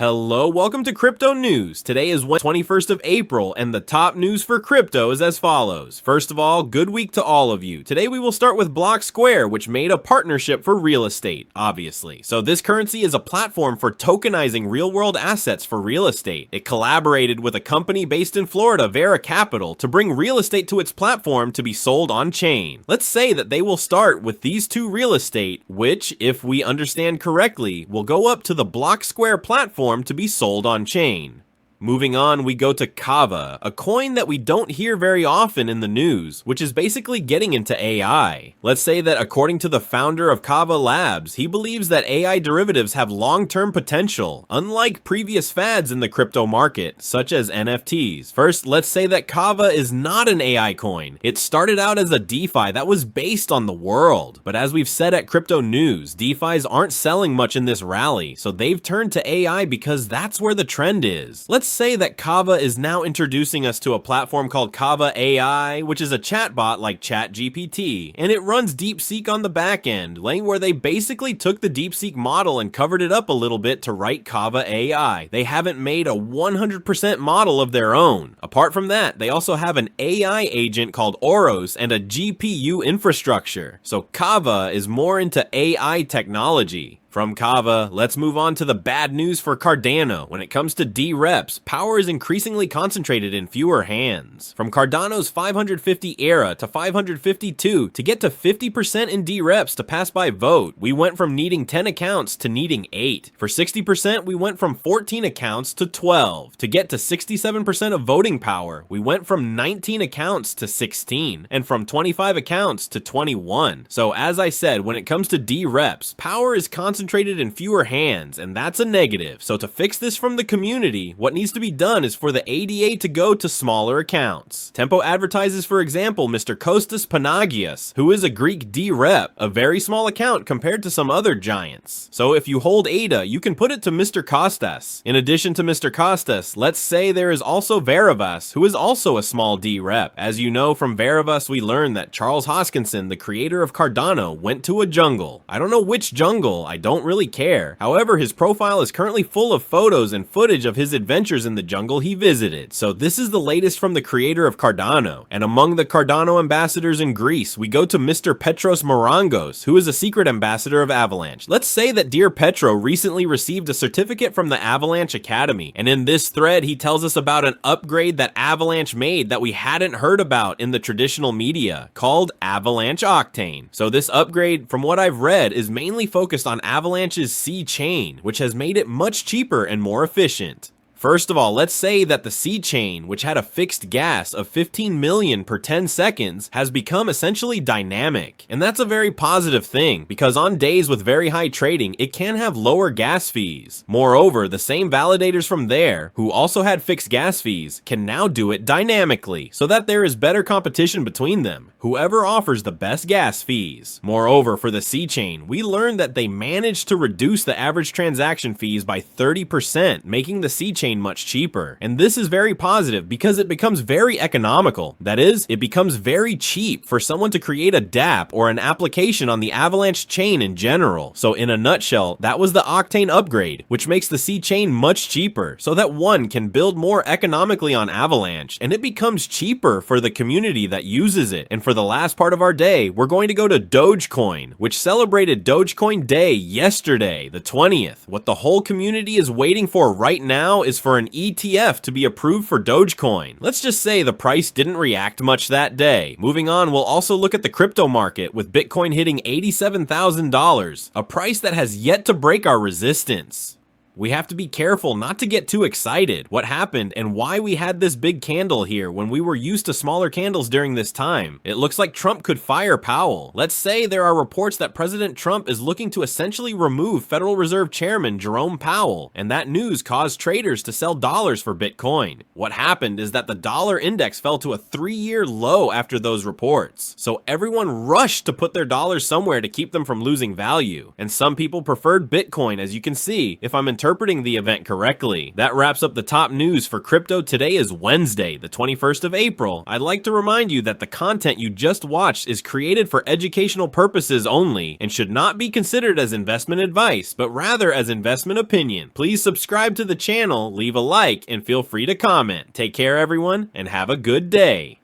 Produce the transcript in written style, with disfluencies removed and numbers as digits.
Hello, welcome to Crypto News. Today is 21st of April, and the top news for crypto is as follows. First of all, good week to all of you. Today we will start with Blocksquare, which made a partnership for real estate, obviously. So this currency is a platform for tokenizing real-world assets for real estate. It collaborated with a company based in Florida, Vera Capital, to bring real estate to its platform to be sold on-chain. Let's say that they will start with these two real estate, which, if we understand correctly, will go up to the Blocksquare platform to be sold on chain. Moving on, we go to Kava, a coin that we don't hear very often in the news, which is basically getting into AI. Let's say that according to the founder of Kava Labs, he believes that AI derivatives have long-term potential, unlike previous fads in the crypto market, such as NFTs. First, let's say that Kava is not an AI coin. It started out as a DeFi that was based on the world. But as we've said at Crypto News, DeFis aren't selling much in this rally, so they've turned to AI because that's where the trend is. Let's say that Kava is now introducing us to a platform called Kava AI, which is a chatbot like ChatGPT, and it runs DeepSeek on the back end, laying where they basically took the DeepSeek model and covered it up a little bit to write Kava AI. They haven't made a 100% model of their own. Apart from that, they also have an AI agent called Oros and a GPU infrastructure. So Kava is more into AI technology. From Kava, let's move on to the bad news for Cardano. When it comes to D-Reps, power is increasingly concentrated in fewer hands. From Cardano's 550 era to 552 to get to 50% in D-Reps to pass by vote, we went from needing 10 accounts to needing 8. For 60%, we went from 14 accounts to 12. To get to 67% of voting power, we went from 19 accounts to 16, and from 25 accounts to 21. So as I said, when it comes to D-Reps, power is concentrated in fewer hands, and that's a negative. So to fix this from the community, what needs to be done is for the ADA to go to smaller accounts. Tempo advertises, for example, Mr. Kostas Panagias, who is a Greek D-Rep, a very small account compared to some other giants. So if you hold ADA, you can put it to Mr. Kostas. In addition to Mr. Kostas, let's say there is also Veravas, who is also a small D-Rep. As you know, from Veravas we learned that Charles Hoskinson, the creator of Cardano, went to a jungle. I don't know which jungle, I don't really care. However, his profile is currently full of photos and footage of his adventures in the jungle he visited. So this is the latest from the creator of Cardano. And among the Cardano ambassadors in Greece, we go to Mr. Petros Morangos, who is a secret ambassador of Avalanche. Let's say that Dear Petro recently received a certificate from the Avalanche Academy, and in this thread he tells us about an upgrade that Avalanche made that we hadn't heard about in the traditional media, called Avalanche Octane. So this upgrade, from what I've read, is mainly focused on Avalanche's C chain, which has made it much cheaper and more efficient. First of all, let's say that the C chain, which had a fixed gas of 15 million per 10 seconds, has become essentially dynamic. And that's a very positive thing, because on days with very high trading, it can have lower gas fees. Moreover, the same validators from there, who also had fixed gas fees, can now do it dynamically, so that there is better competition between them, whoever offers the best gas fees. Moreover, for the C chain, we learned that they managed to reduce the average transaction fees by 30%, making the C chain much cheaper. And this is very positive because it becomes very economical. That is, it becomes very cheap for someone to create a dApp or an application on the Avalanche chain in general. So in a nutshell, that was the Octane upgrade, which makes the C chain much cheaper so that one can build more economically on Avalanche, and it becomes cheaper for the community that uses it. And for the last part of our day, we're going to go to Dogecoin, which celebrated Dogecoin Day yesterday, the 20th. What the whole community is waiting for right now is for an ETF to be approved for Dogecoin. Let's just say the price didn't react much that day. Moving on, we'll also look at the crypto market, with Bitcoin hitting $87,000, a price that has yet to break our resistance. We have to be careful not to get too excited. What happened and why we had this big candle here when we were used to smaller candles during this time? It looks like Trump could fire Powell. Let's say there are reports that President Trump is looking to essentially remove Federal Reserve Chairman Jerome Powell, and that news caused traders to sell dollars for Bitcoin. What happened is that the dollar index fell to a 3-year low after those reports. So everyone rushed to put their dollars somewhere to keep them from losing value. And some people preferred Bitcoin, as you can see, if I'm interpreting the event correctly. That wraps up the top news for crypto. Today is Wednesday, the 21st of April. I'd like to remind you that the content you just watched is created for educational purposes only and should not be considered as investment advice, but rather as investment opinion. Please subscribe to the channel, leave a like, and feel free to comment. Take care everyone, and have a good day.